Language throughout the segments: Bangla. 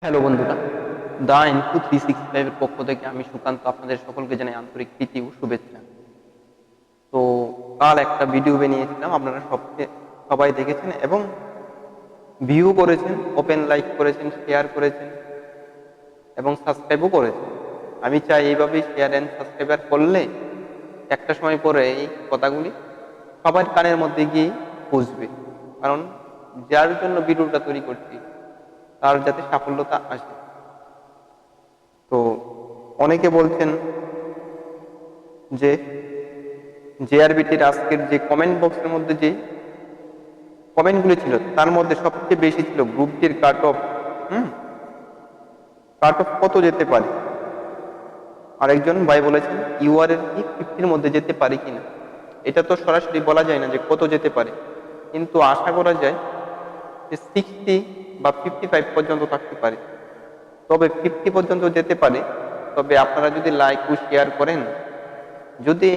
হ্যালো বন্ধুরা, দা ইনফো 365 এর পক্ষ থেকে আমি সুকান্ত আপনাদের সকলকে জানাই আন্তরিক প্রীতি ও শুভেচ্ছা। তো কাল একটা ভিডিও বানিয়েছিলাম, আপনারা সবাই দেখেছেন এবং ভিউ করেছেন, ওপেন লাইক করেছেন, শেয়ার করেছেন এবং সাবস্ক্রাইবও করেছেন। আমি চাই এইভাবেই শেয়ার অ্যান্ড সাবস্ক্রাইবার করলে একটা সময় পরে এই কথাগুলি সবার কানের মধ্যে গিয়ে পৌঁছবে। কারণ যার জন্য ভিডিওটা তৈরি করছি তার যাতে সাফল্যতা আসে। তো অনেকে বলছেন যে জেআরবিটির আজকের যে কমেন্ট বক্সের মধ্যে যে কমেন্টগুলো ছিল তার মধ্যে সবচেয়ে বেশি ছিল গ্রুপ ডির কাট অফ। কাট অফ কত যেতে পারে? আরেকজন ভাই বলেছেন ইউআর এর কি 50-র মধ্যে যেতে পারে কিনা। এটা তো সরাসরি বলা যায় না যে কত যেতে পারে, কিন্তু আশা করা যায় যে 60 বা 55 পর্যন্ত থাকতে পারে। তবে 50 পর্যন্ত যেতে পারে। তবে আপনারা যদি লাইক ও শেয়ার করেন, যদি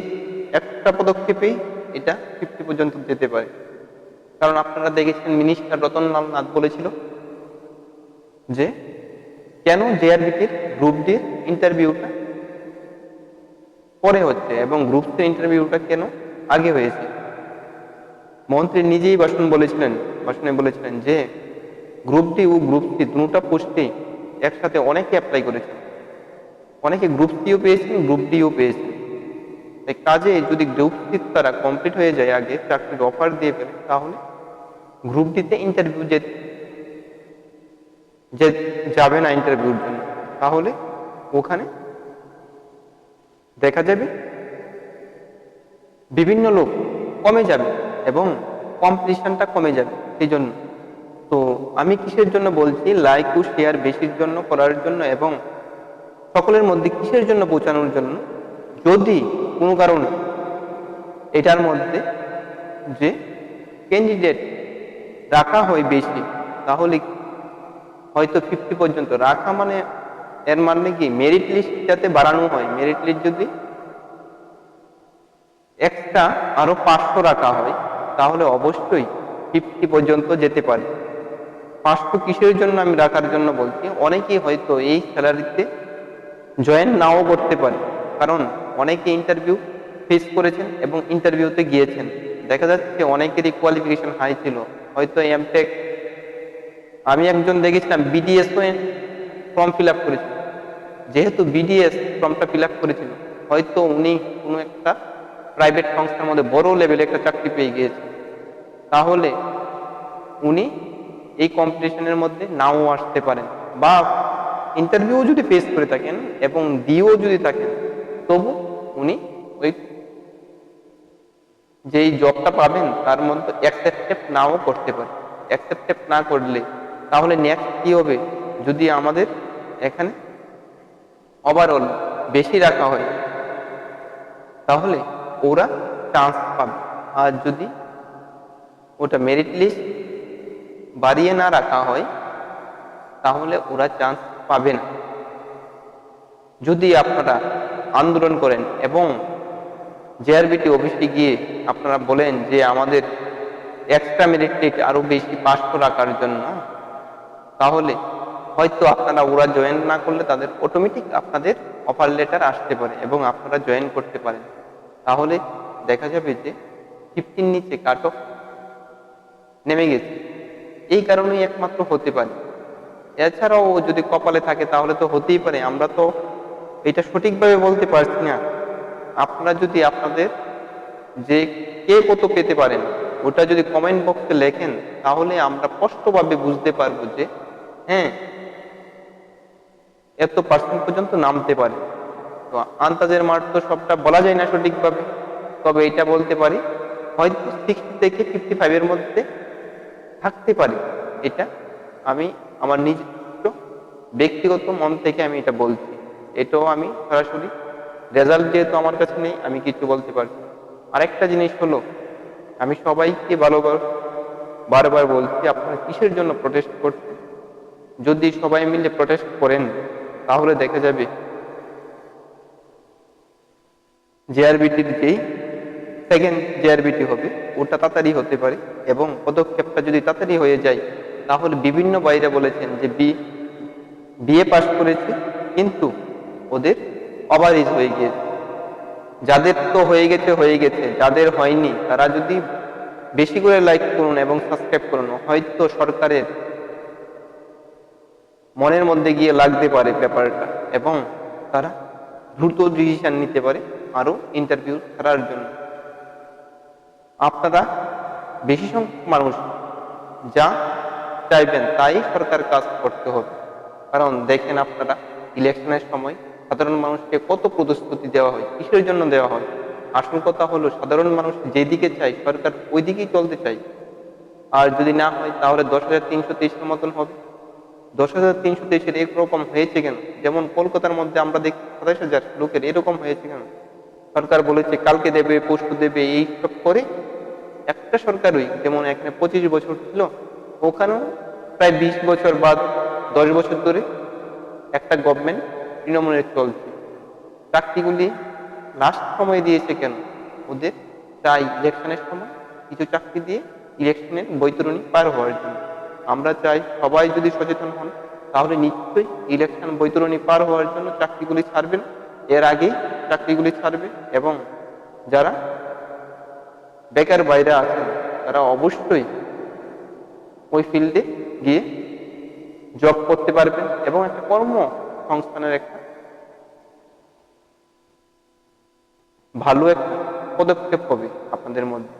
একটা পদক্ষেপেই এটা 50 পর্যন্ত যেতে পারে। কারণ আপনারা দেখেছেন মিনিস্টার রতনলাল নাথ বলেছিল যে কেন জেআরবিটির গ্রুপ ডির ইন্টারভিউটা পরে হচ্ছে এবং গ্রুপ সি ইন্টারভিউটা কেন আগে হয়েছে। মন্ত্রী নিজেই ভাষণে বলেছিলেন যে গ্রুপ ডি ও গ্রুপ সি দুটা পোস্টে একসাথে অনেকে অ্যাপ্লাই করেছে, অনেকে গ্রুপ সিও পেয়েছেন, গ্রুপ ডিও পেয়েছেন। তাই কাজে যদি গ্রুপ সি তারা কমপ্লিট হয়ে যায়, আগে চাকরির অফার দিয়ে ফেলে, তাহলে গ্রুপ ডিতে ইন্টারভিউ যাবে না ইন্টারভিউর জন্য। তাহলে ওখানে দেখা যাবে বিভিন্ন লোক কমে যাবে এবং কম্পিটিশনটা কমে যাবে। সেই জন্য তো আমি কিসের জন্য বলছি, লাইক ও শেয়ার বেশির জন্য করার জন্য এবং সকলের মধ্যে কিসের জন্য পৌঁছানোর জন্য, যদি কোনো কারণে এটার মধ্যে যে ক্যান্ডিডেট রাখা হয় বেশি, তাহলে হয়তো 50 পর্যন্ত রাখা মানে এর মানে কি মেরিট লিস্ট যাতে বাড়ানো হয়। মেরিট লিস্ট যদি এক্সট্রা আরো 500 রাখা হয় তাহলে অবশ্যই 50 পর্যন্ত যেতে পারে। 500 কিসের জন্য আমি রাখার জন্য বলছি, অনেকেই হয়তো এই স্যালারিতে জয়েন নাও করতে পারে। কারণ অনেকে ইন্টারভিউ ফেস করেছেন এবং ইন্টারভিউতে গিয়েছেন, দেখা যাচ্ছে অনেকেরই কোয়ালিফিকেশন হাই ছিল, হয়তো এমটেক। আমি একজন দেখেছিলাম বিডিএস ফর্ম ফিল আপ করেছিল, যেহেতু বিডিএস ফর্মটা ফিল আপ করেছিল হয়তো উনি কোনো একটা প্রাইভেট সংস্থার মধ্যে বড় লেভেলে একটা চাকরি পেয়ে গিয়েছে, তাহলে উনি এই কম্পিটিশনের মধ্যে নাও আসতে পারেন। বা ইন্টারভিউ যদি ফেস করে থাকেন এবং দিয়েও যদি থাকেন, তবু উনি ওই যেই জবটা পাবেন তার মধ্যে অ্যাকসেপ্টেড নাও করতে পারে। অ্যাকসেপ্টেড না করলে তাহলে নেক্সট কি হবে, যদি আমাদের এখানে ওভারঅল বেশি রাখা হয় তাহলে ওরা চান্স পাবে। আর যদি ওটা মেরিট লিস্ট বাড়িয়ে না রাখা হয় তাহলে ওরা চান্স পাবে না। যদি আপনারা আন্দোলন করেন এবং জেআরবিটি অফিসে গিয়ে আপনারা বলেন যে আমাদের এক্সট্রা মেরিট লিস্ট আরো বেশি 500 রাখার জন্য, তাহলে হয়তো আপনারা ওরা জয়েন না করলে তাদের অটোমেটিক আপনাদের অফার লেটার আসতে পারে এবং আপনারা জয়েন করতে পারেন। তাহলে দেখা যাবে যে 50-র নিচে কাট অফ নেমে গেছে। এই কারণেই একমাত্র হতে পারে। এছাড়াও যদি কপালে থাকে তাহলে তো হতেই পারে, আমরা তো এটা সঠিকভাবে বলতে পারছি না। আপনারা যদি আপনাদের যে কে কত পেতে পারেন ওটা যদি কমেন্ট বক্সে লেখেন, তাহলে আমরা স্পষ্টভাবে বুঝতে পারবো যে হ্যাঁ এত পার্সেন্ট পর্যন্ত নামতে পারে। তো আন্দাজের মার্ক তো সবটা বলা যায় না সঠিকভাবে, তবে এটা বলতে পারি হয়তো 60 থেকে 55-এর মধ্যে থাকতে পারে। এটা আমি আমার নিজস্ব ব্যক্তিগত মন থেকে আমি এটা বলছি। এটাও আমি সরাসরি রেজাল্ট যেহেতু আমার কাছে নেই, আমি কিছু বলতে পারছি না। আরেকটা জিনিস হলো, আমি সবাইকে বারবার বলছি আপনারা কিসের জন্য প্রটেস্ট করছেন। যদি সবাই মিলে প্রটেস্ট করেন তাহলে দেখা যাবে জেআরবিটির যেই সেকেন্ড জেআরবিটি হবে ওটা তাড়াতাড়ি হতে পারে এবং পদক্ষেপটা যদি তাড়াতাড়ি হয়ে যায় তাহলে বিভিন্ন বাইরে বলেছেন যে বিএ পাস করেছে, কিন্তু ওদের ওভারএজ হয়ে গিয়েছে। যাদের তো হয়ে গেছে, যাদের হয়নি তারা যদি বেশি করে লাইক করুন এবং সাবস্ক্রাইব করুন, হয়তো সরকারের মনের মধ্যে গিয়ে লাগতে পারে ব্যাপারটা, এবং তারা দ্রুত ডিসিশন নিতে পারে আরো ইন্টারভিউ ছাড়ার জন্য। আপনারা বেশি সংখ্যক মানুষ যা চাইবেন তাই সরকার কাজ করতে হবে। কারণ দেখেন আপনারা ইলেকশনের সময় সাধারণ মানুষকে কত প্রতিশ্রুতি দেওয়া হয়, কিসের জন্য দেওয়া হয়? আসল কথা হলো সাধারণ মানুষ যেদিকে চাই সরকার ওই দিকেই চলতে চাই। আর যদি না হয় তাহলে 10,323-এর মতন হবে। 10,323-এর একরকম হয়েছে কেন? যেমন কলকাতার মধ্যে আমরা দেখি 27,000 লোকের, এরকম হয়েছে কেন? সরকার বলেছে কালকে দেবে, পরশু দেবে, এই সব করে একটা সরকারই, যেমন এখানে 25 বছর ছিল, ওখানেও প্রায় 20 বছর বা 10 বছর ধরে একটা গভর্নমেন্ট তৃণমূলের চলছে। চাকরিগুলি লাস্ট সময় দিয়েছে কেন? ওদের চাই ইলেকশনের সময় কিছু চাকরি দিয়ে ইলেকশনের বৈতরণী পার হওয়ার জন্য। আমরা চাই সবাই যদি সচেতন হন তাহলে নিশ্চয়ই ইলেকশন বৈতরণী পার হওয়ার জন্য চাকরিগুলি ছাড়বেন, এর আগেই চাকরিগুলি ছাড়বে। এবং যারা বেকার বাইরে আছেন তারা অবশ্যই ওই ফিল্ডে গিয়ে জব করতে পারবেন এবং একটা কর্মসংস্থানের একটা ভালো একটা পদক্ষেপ হবে আপনাদের মধ্যে।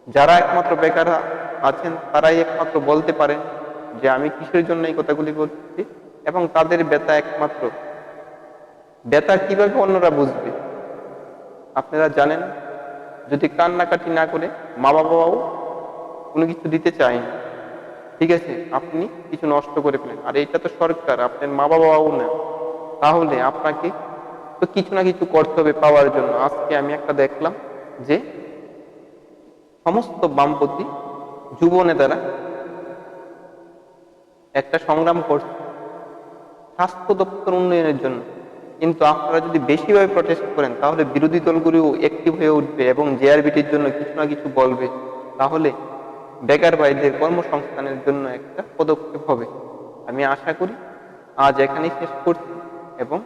যারা একমাত্র বেকার আছেন তারাই একমাত্র বলতে পারেন যে আমি কিসের জন্য এই কথাগুলি বলছি, এবং তাদের ব্যথা একমাত্র ব্যথা কিভাবে অন্যরা বুঝবে আপনারা জানেন। যদি কান্নাকাটি না করে, মা বাবাও কোনো কিছু দিতে চায় না, ঠিক আছে, আপনি কিছু নষ্ট করে ফেলেন, আর এটা তো সরকার, আপনার মা বাবাও না, তাহলে আপনাকে তো কিছু না কিছু করতে হবে পাওয়ার জন্য। আজকে আমি একটা দেখলাম যে সমস্ত বামপন্থী যুব নেতারা একটা সংগ্রাম করছে স্বাস্থ্য দপ্তর উন্নয়নের জন্য, কিন্তু আপনারা যদি বেশিভাবে প্রটেস্ট করেন তাহলে বিরোধী দলগুলিও অ্যাক্টিভ হয়ে উঠবে এবং জেআরবিটির জন্য কিছু না কিছু বলবে, তাহলে বেকার ভাইদের কর্মসংস্থানের জন্য একটা পদক্ষেপ হবে। আমি আশা করি আজ এখানেই শেষ করছি, এবং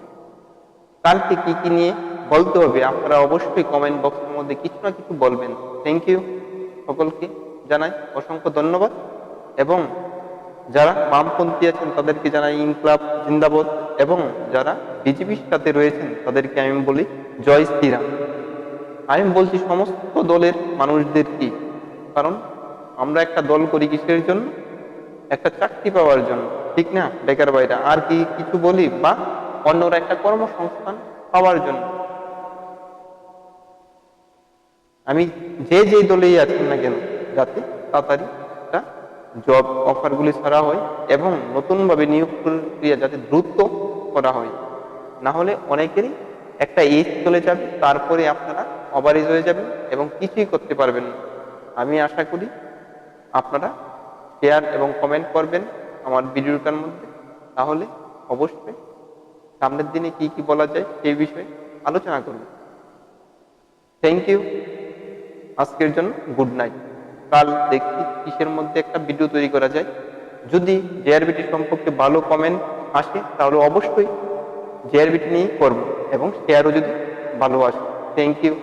কালকে কি কি নিয়ে বলতে হবে আপনারা অবশ্যই কমেন্ট বক্সের মধ্যে কিছু না কিছু বলবেন। থ্যাংক ইউ, সকলকে জানাই অসংখ্য ধন্যবাদ, এবং যারা বামপন্থী আছেন তাদেরকে জানাই ইনকলাব জিন্দাবাদ, এবং যারা বিজেপির সাথে রয়েছেন তাদেরকে আমি বলি জয় শ্রীরাম। আমি বলছি সমস্ত দলের মানুষদের কি, কারণ আমরা একটা দল করি কিসের জন্য? একটা চাকরি পাওয়ার জন্য, ঠিক না বেকার ভাইরা? আর কি কিছু বলি? বা অন্যরা একটা কর্মসংস্থান পাওয়ার জন্য। আমি যে দলেই আছেন না কেন, যাতে তাড়াতাড়ি একটা জব অফারগুলি ছাড়া হয় এবং নতুনভাবে নিয়োগ প্রক্রিয়া যাতে দ্রুত করা হয়, না হলে অনেকেরই একটা এজ চলে যাবে, তারপরে আপনারা ওভারএজ হয়ে যাবেন এবং কিছুই করতে পারবেন না। আমি আশা করি আপনারা শেয়ার এবং কমেন্ট করবেন আমার ভিডিওটার মধ্যে, তাহলে অবশ্যই সামনের দিনে কি কি বলা যায় সেই বিষয়ে আলোচনা করব। থ্যাংক ইউ, আজকের জন্য গুড নাইট। কাল দেখি কিসের মধ্যে একটা ভিডিও তৈরি করা যায়। যদি জেআরবিটি সম্পর্কে ভালো কমেন্ট আসে তাহলে অবশ্যই জেআরবিটি নিয়েই করবো, এবং শেয়ারও যদি ভালো আসে। Thank you.